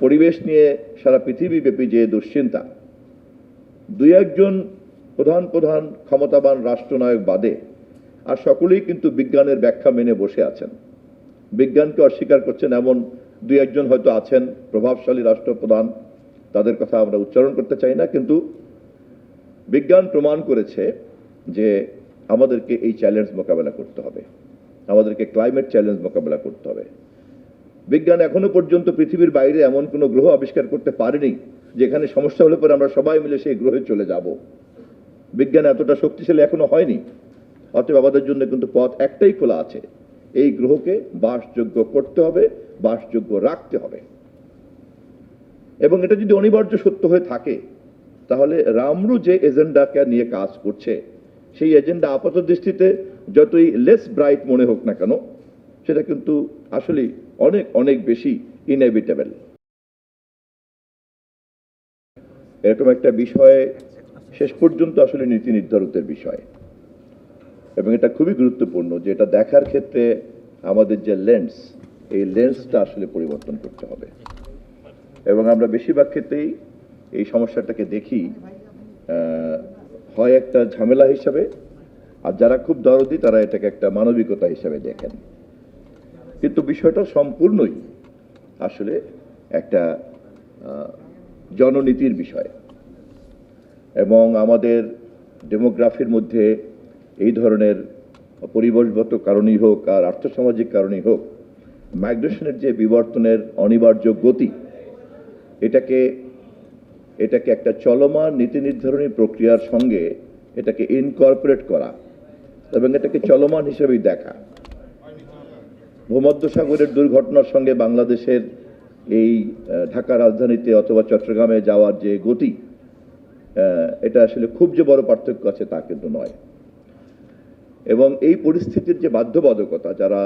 পরিবেশ নিয়ে সারা পৃথিবীব্যাপী যে দুশ্চিন্তা, দুই একজন প্রধান প্রধান ক্ষমতাবান রাষ্ট্রনায়ক বাদে আর সকলেই কিন্তু বিজ্ঞানের ব্যাখ্যা মেনে বসে আছেন। বিজ্ঞানকে অস্বীকার করছেন এমন দুই একজন হয়তো আছেন প্রভাবশালী রাষ্ট্রপ্রধান, তাদের কথা আমরা উচ্চারণ করতে চাই না, কিন্তু বিজ্ঞান প্রমাণ করেছে যে আমাদেরকে এই চ্যালেঞ্জ মোকাবেলা করতে হবে, আমাদেরকে ক্লাইমেট চ্যালেঞ্জ মোকাবেলা করতে হবে। বিজ্ঞান এখনো পর্যন্ত পৃথিবীর বাইরে এমন কোনো গ্রহ আবিষ্কার করতে পারেনি যেখানে সমস্যা হলে পরে আমরা সবাই মিলে সেই গ্রহে চলে যাব। বিজ্ঞান এতটা শক্তিশালী এখনো হয়নি। অতএব আমাদের জন্য কিন্তু পথ একটাই খোলা আছে, এই গ্রহকে বাসযোগ্য করতে হবে, বাসযোগ্য রাখতে হবে। এবং এটা যদি অনিবার্য সত্য হয়ে থাকে তাহলে রামরু যে এজেন্ডাকে নিয়ে কাজ করছে সেই এজেন্ডা আপাত দৃষ্টিতে যতই লেস ব্রাইট মনে হোক না কেন, সেটা কিন্তু আসলে অনেক অনেক বেশি ইনএভিটেবল। এরকম একটা বিষয়ে শেষ পর্যন্ত আসলে নীতি নির্ধারকদের বিষয়, এবং এটা খুবই গুরুত্বপূর্ণ যে এটা দেখার ক্ষেত্রে আমাদের যে লেন্স, এই লেন্সটা আসলে পরিবর্তন করতে হবে। এবং আমরা বেশিরভাগ ক্ষেত্রেই এই সমস্যাটাকে দেখি হয় একটা ঝামেলা হিসাবে, আর যারা খুব দরদি তারা এটাকে একটা মানবিকতা হিসাবে দেখেন। কিন্তু বিষয়টা সম্পূর্ণই আসলে একটা জননীতির বিষয়। এবং আমাদের ডেমোগ্রাফির মধ্যে এই ধরনের পরিবেশগত কারণেই হোক আর আর্থসামাজিক কারণেই হোক, মাইগ্রেশনের যে বিবর্তনের অনিবার্য গতি, এটাকে একটা চলমান নীতি নির্ধারণী প্রক্রিয়ার সঙ্গে এটাকে ইনকর্পোরেট করা এবং এটাকে চলমান হিসেবেই দেখা। ভূমধ্যসাগরের দুর্ঘটনার সঙ্গে বাংলাদেশের এই ঢাকা রাজধানীতে অথবা চট্টগ্রামে যাওয়ার যে গতি, এটা আসলে খুব যে বড় পার্থক্য আছে তা কিন্তু নয়। এবং এই পরিস্থিতির যে বাধ্যবাধকতা, যারা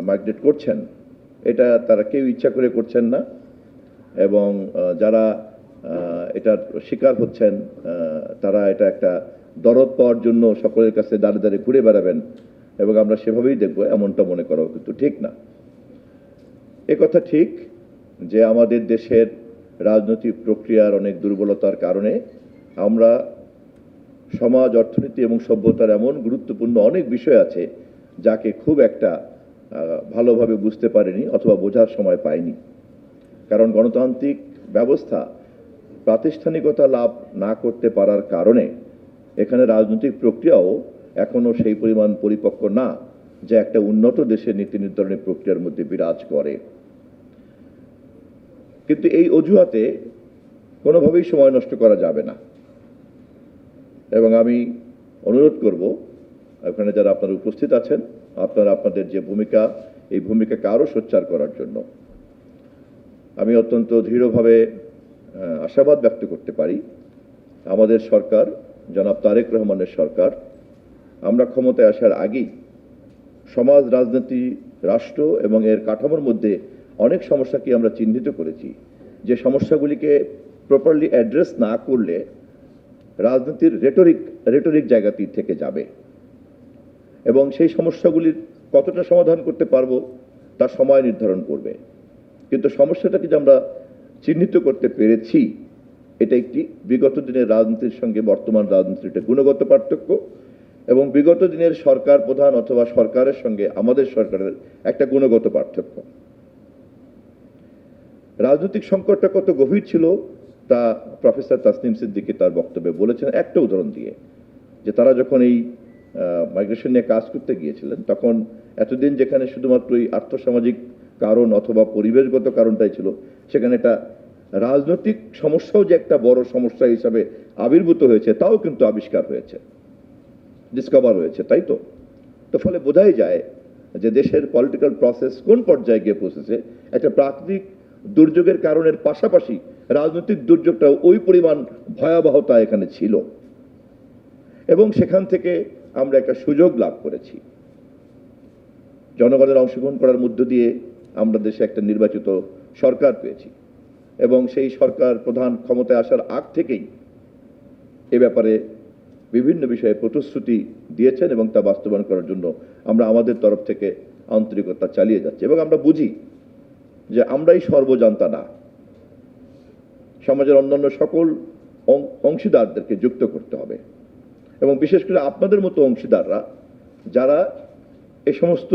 মাইগ্রেট করছেন এটা তারা কেউ ইচ্ছা করে করছেন না, এবং যারা এটার শিকার হচ্ছেন তারা এটা একটা দরদ পাওয়ার জন্য সকলের কাছে দাঁড়ে দাঁড়িয়ে ঘুরে বেড়াবেন, এবং আমরা সেভাবেই দেখব, এমনটা মনে করাও কিন্তু ঠিক না। কথা ঠিক যে আমাদের দেশের রাজনৈতিক প্রক্রিয়ার অনেক দুর্বলতার কারণে আমরা সমাজ, অর্থনীতি এবং সভ্যতার এমন গুরুত্বপূর্ণ অনেক বিষয় আছে যাকে খুব একটা ভালোভাবে বুঝতে পারিনি অথবা বোঝার সময় পাইনি। কারণ গণতান্ত্রিক ব্যবস্থা প্রাতিষ্ঠানিকতা লাভ না করতে পারার কারণে এখানে রাজনৈতিক প্রক্রিয়াও এখনো সেই পরিমাণ পরিপক্ক না যে একটা উন্নত দেশের নীতি নির্ধারণী প্রক্রিয়ার মধ্যে বিরাজ করে। কিন্তু এই অজুহাতে কোনোভাবেই সময় নষ্ট করা যাবে না। এবং আমি অনুরোধ করব এখানে যারা আপনারা উপস্থিত আছেন, আপনারা আপনাদের যে ভূমিকা, এই ভূমিকাকে আরও সোচ্চার করার জন্য আমি অত্যন্ত দৃঢ়ভাবে আশাবাদ ব্যক্ত করতে পারি। আমাদের সরকার, জনাব তারেক রহমানের সরকার, আমরা ক্ষমতায় আসার আগেই সমাজ, রাজনীতি, রাষ্ট্র এবং এর কাঠামোর মধ্যে অনেক সমস্যাকে আমরা চিহ্নিত করেছি, যে সমস্যাগুলিকে প্রপারলি অ্যাড্রেস না করলে রাজনীতির রেটরিক জায়গাটি থেকে যাবে, এবং সেই সমস্যাগুলির কতটা সমাধান করতে পারবো তার সময় নির্ধারণ করবে। কিন্তু সমস্যাটাকে যে আমরা চিহ্নিত করতে পেরেছি, এটা একটি বিগত দিনের রাজনীতির সঙ্গে বর্তমান রাজনীতির একটা গুণগত পার্থক্য, এবং বিগত দিনের সরকার প্রধান অথবা সরকারের সঙ্গে আমাদের সরকারের একটা গুণগত পার্থক্য। রাজনৈতিক সংকটটা কত গভীর ছিল তা প্রফেসর তাসনিম সিদ্দিকী তার বক্তব্যে বলেছেন একটা উদাহরণ দিয়ে, যে তারা যখন এই মাইগ্রেশন নিয়ে কাজ করতে গিয়েছিলেন তখন এতদিন যেখানে শুধুমাত্র এই আর্থসামাজিক কারণ অথবা পরিবেশগত কারণটাই ছিল, সেখানে একটা রাজনৈতিক সমস্যাও যে একটা বড় সমস্যা হিসাবে আবির্ভূত হয়েছে তাও কিন্তু আবিষ্কার হয়েছে, ডিসকভার হয়েছে, তাই তো? তো ফলে বোঝাই যায় যে দেশের পলিটিক্যাল প্রসেস কোন পর্যায়ে গিয়ে পৌঁছেছে। একটা প্রাকৃতিক দুর্যোগের কারণের পাশাপাশি রাজনৈতিক দুর্যোগটাও ওই পরিমাণ ভয়াবহতা এখানে ছিল, এবং সেখান থেকে আমরা একটা সুযোগ লাভ করেছি। জনগণের অংশগ্রহণ করার মধ্য দিয়ে আমরা দেশে একটা নির্বাচিত সরকার পেয়েছি, এবং সেই সরকার প্রধান ক্ষমতায় আসার আগ থেকেই এ ব্যাপারে বিভিন্ন বিষয়ে প্রতিশ্রুতি দিয়েছেন, এবং তা বাস্তবায়ন করার জন্য আমরা আমাদের তরফ থেকে আন্তরিকতা চালিয়ে যাচ্ছি। এবং আমরা বুঝি যে আমরাই সর্বজান্তা না, সমাজের অন্যান্য সকল অংশীদারদেরকে যুক্ত করতে হবে, এবং বিশেষ করে আপনাদের মতো অংশীদাররা যারা এই সমস্ত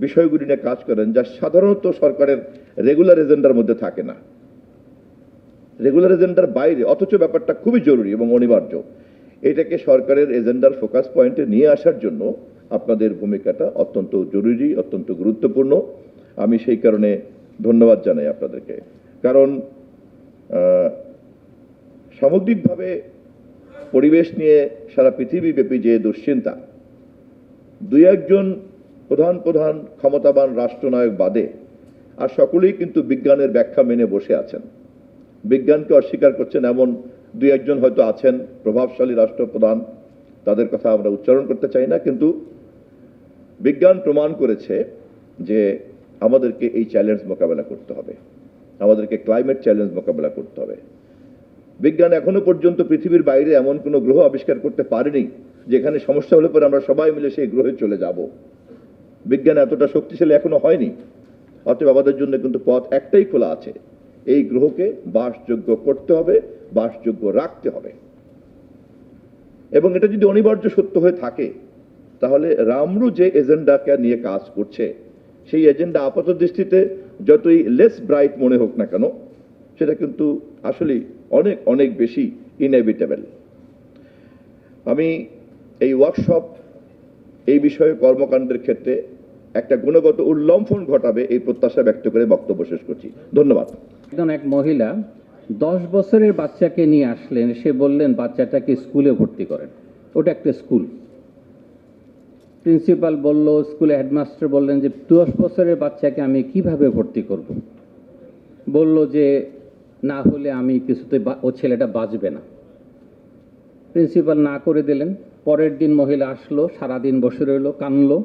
বিষয়গুলি নিয়ে কাজ করেন, যা সাধারণত সরকারের রেগুলার এজেন্ডার মধ্যে থাকে না, রেগুলার এজেন্ডার বাইরে, অথচ ব্যাপারটা খুবই জরুরি এবং অনিবার্য। এটাকে সরকারের এজেন্ডার ফোকাস পয়েন্টে নিয়ে আসার জন্য আপনাদের ভূমিকাটা অত্যন্ত জরুরি, অত্যন্ত গুরুত্বপূর্ণ। আমি সেই কারণে ধন্যবাদ জানাই আপনাদেরকে। কারণ সামগ্রিকভাবে পরিবেশ নিয়ে সারা পৃথিবীব্যাপী যে দুশ্চিন্তা, দুই একজন প্রধান প্রধান ক্ষমতাবান রাষ্ট্রনায়ক বাদে আর সকলেই কিন্তু বিজ্ঞানের ব্যাখ্যা মেনে বসে আছেন। বিজ্ঞানকে অস্বীকার করছেন এমন দুই একজন হয়তো আছেন, প্রভাবশালী রাষ্ট্রপ্রধান, তাদের কথা আমরা উচ্চারণ করতে চাই না, কিন্তু বিজ্ঞান প্রমাণ করেছে যে আমাদেরকে এই চ্যালেঞ্জ মোকাবেলা করতে হবে, আমাদেরকে ক্লাইমেট চ্যালেঞ্জ মোকাবেলা করতে হবে। বিজ্ঞান এখনো পর্যন্ত পৃথিবীর বাইরে এমন কোনো গ্রহ আবিষ্কার করতে পারেনি যেখানে সমস্যা হলে পরে আমরা সবাই মিলে সেই গ্রহে চলে যাব। বিজ্ঞান এতটা শক্তিশালী এখনো হয়নি। অতএব আমাদের জন্য কিন্তু পথ একটাই খোলা আছে, এই গ্রহকে বাসযোগ্য করতে হবে, বাসযোগ্য রাখতে হবে। এবং এটা যদি অনিবার্য সত্য হয়ে থাকে, তাহলে রামরু যে এজেন্ডাকে নিয়ে কাজ করছে, সেই এজেন্ডা আপাত দৃষ্টিতে যতই লেস ব্রাইট মনে হোক না কেন, সেটা কিন্তু আসলে অনেক অনেক বেশি ইনএভিটেবল। আমি এই ওয়ার্কশপ, এই বিষয়ে কর্মকাণ্ডের ক্ষেত্রে একটা গুণগত উল্লম্ফন ঘটাবে এই প্রত্যাশা ব্যক্ত করে বক্তব্য শেষ করছি। ধন্যবাদ। একজন এক মহিলা 10 বছরের বাচ্চাকে নিয়ে আসলেন, সে বললেন বাচ্চাটাকে স্কুলে ভর্তি করেন, ওটা একটা স্কুল। প্রিন্সিপাল বলল, স্কুলে হেডমাস্টার বললেন যে 10 বছরের বাচ্চাকে আমি কিভাবে ভর্তি করব। বলল যে না হলে আমি কিছুতে ও ছেলেটা বাঁচবে না। প্রিন্সিপাল না করে দিলেন। পরের দিন মহিলা আসলো, সারাদিন বসে রইল, কানলো।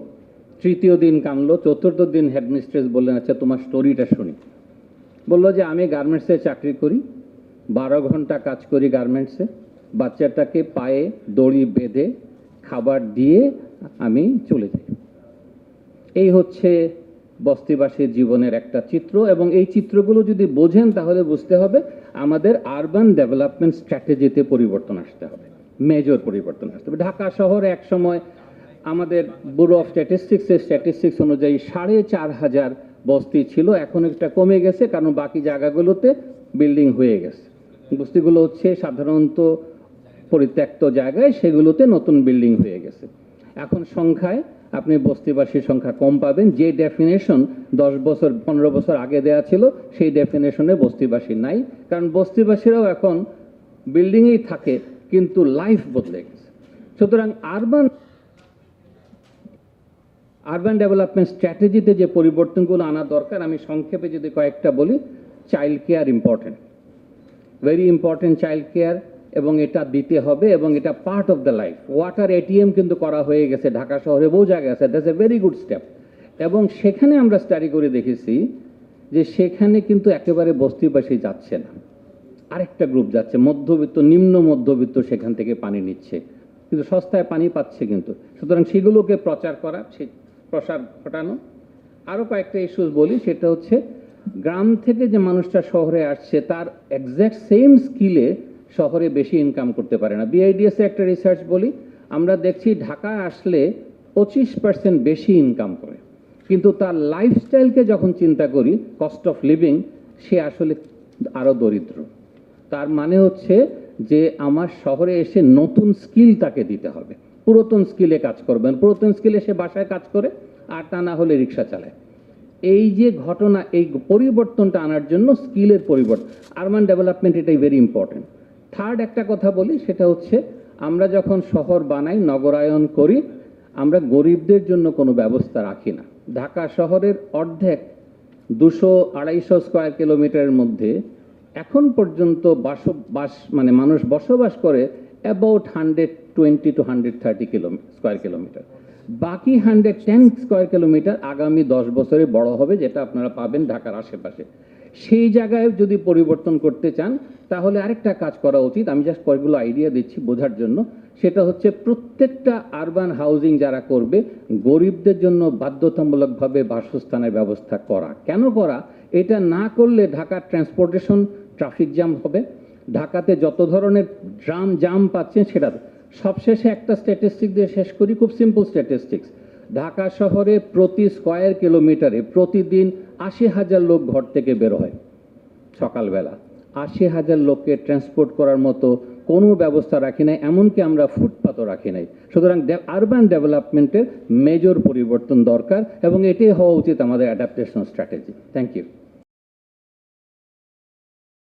তৃতীয় দিন কানলো, চতুর্থ দিন হেডমিস্ট্রেস বললেন আচ্ছা তোমার স্টোরিটা শুনি। বলল যে আমি গার্মেন্টসে চাকরি করি, 12 ঘন্টা কাজ করি গার্মেন্টসে, বাচ্চাটাকে পায়ে দড়ি বেঁধে খাবার দিয়ে আমি চলে যাই। এই হচ্ছে বস্তিবাসীর জীবনের একটা চিত্র, এবং এই চিত্রগুলো যদি বোঝেন তাহলে বুঝতে হবে আমাদের আরবান ডেভেলপমেন্ট স্ট্র্যাটেজিতে পরিবর্তন আসতে হবে, মেজর পরিবর্তন আসতে হবে। ঢাকা শহরে এক সময় আমাদের ব্যুরো অফ স্ট্যাটিস্টিক্স অনুযায়ী 4,500 বস্তি ছিল, এখন একটা কমে গেছে কারণ বাকি জায়গাগুলোতে বিল্ডিং হয়ে গেছে। বস্তিগুলো হচ্ছে সাধারণত পরিত্যক্ত জায়গায়, সেগুলোতে নতুন বিল্ডিং হয়ে গেছে। এখন সংখ্যায় আপনি বস্তিবাসীর সংখ্যা কম পাবেন। যে ডেফিনেশন 10 বছর 15 বছর আগে দেয়া ছিল সেই ডেফিনেশনে বস্তিবাসী নাই, কারণ বস্তিবাসীরাও এখন বিল্ডিংয়েই থাকে কিন্তু লাইফ বদলে গেছে। সুতরাং আরবান ডেভেলপমেন্ট স্ট্র্যাটেজিতে যে পরিবর্তনগুলো আনা দরকার, আমি সংক্ষেপে যদি কয়েকটা বলি। Child care important, very important child care, এবং এটা দিতে হবে, এবং এটা part of the life. Water ATM কিন্তু করা হয়ে গেছে ঢাকা শহরে, বহু জায়গায় আছে, that's a very good step. এবং সেখানে আমরা স্টাডি করে দেখেছি যে সেখানে কিন্তু একেবারে বস্তিবাসী যাচ্ছে না, আরেকটা গ্রুপ যাচ্ছে, মধ্যবিত্ত, নিম্ন মধ্যবিত্ত, সেখান থেকে পানি নিচ্ছে, কিন্তু সস্তায় পানি পাচ্ছে কিন্তু। সুতরাং সেগুলোকে প্রচার করা, প্রসার ঘটানো। আরও কয়েকটা ইস্যুস বলি, সেটা হচ্ছে গ্রাম থেকে যে মানুষটা শহরে আসছে তার এক্স্যাক্ট সেম স্কিলে শহরে বেশি ইনকাম করতে পারে না। বিআইডিএস এর একটা রিসার্চ বলি, আমরা দেখছি ঢাকায় আসলে 25% বেশি ইনকাম করে, কিন্তু তার লাইফস্টাইলকে যখন চিন্তা করি, কস্ট অফ লিভিং, সে আসলে আরও দরিদ্র। তার মানে হচ্ছে যে আমার শহরে এসে নতুন স্কিল তাকে দিতে হবে, পুরাতন স্কিলে কাজ করবেন, পুরাতন স্কিলে সে বাসায় কাজ করে, আর তা না হলে রিক্সা চালায়। এই যে ঘটনা, এই পরিবর্তনটা আনার জন্য স্কিলের পরিবর্তন, আরবান ডেভেলপমেন্ট, এটাই ভেরি ইম্পর্টেন্ট। থার্ড একটা কথা বলি, সেটা হচ্ছে আমরা যখন শহর বানাই, নগরায়ন করি, আমরা গরিবদের জন্য কোনো ব্যবস্থা রাখি না। ঢাকা শহরের অর্ধেক 200-250 স্কোয়ার কিলোমিটারের মধ্যে এখন পর্যন্ত মানে মানুষ বসবাস করে অ্যাবাউট 120 to 130 স্কোয়ার কিলোমিটার। বাকি 110 স্কোয়ার কিলোমিটার আগামী 10 বছরে বড় হবে, যেটা আপনারা পাবেন ঢাকার আশেপাশে। সেই জায়গায় যদি পরিবর্তন করতে চান তাহলে আরেকটা কাজ করা উচিত, আমি জাস্ট কয়েকগুলো আইডিয়া দিচ্ছি বোঝার জন্য। সেটা হচ্ছে প্রত্যেকটা আরবান হাউজিং যারা করবে, গরিবদের জন্য বাধ্যতামূলকভাবে বাসস্থানের ব্যবস্থা করা। কেন করা? এটা না করলে ঢাকার ট্রান্সপোর্টেশন ট্রাফিক জ্যাম হবে, ঢাকাতে যত ধরনের জাম পাচ্ছেন সেটা। সবশেষে একটা স্ট্যাটিস্টিক দিয়ে শেষ করি, খুব সিম্পল স্ট্যাটিস্টিক্স। ঢাকা শহরে প্রতি স্কয়ার কিলোমিটারে প্রতিদিন ৮০,০০০ লোক ঘর থেকে বের হয় সকালবেলা। ৮০,০০০ লোককে ট্রান্সপোর্ট করার মতো কোনো ব্যবস্থা রাখি নাই, এমনকি আমরা ফুটপাতও রাখি নাই। সুতরাং আরবান ডেভেলপমেন্টের মেজর পরিবর্তন দরকার এবং এটাই হওয়া উচিত আমাদের অ্যাডাপ্টেশন স্ট্র্যাটেজি। Thank you.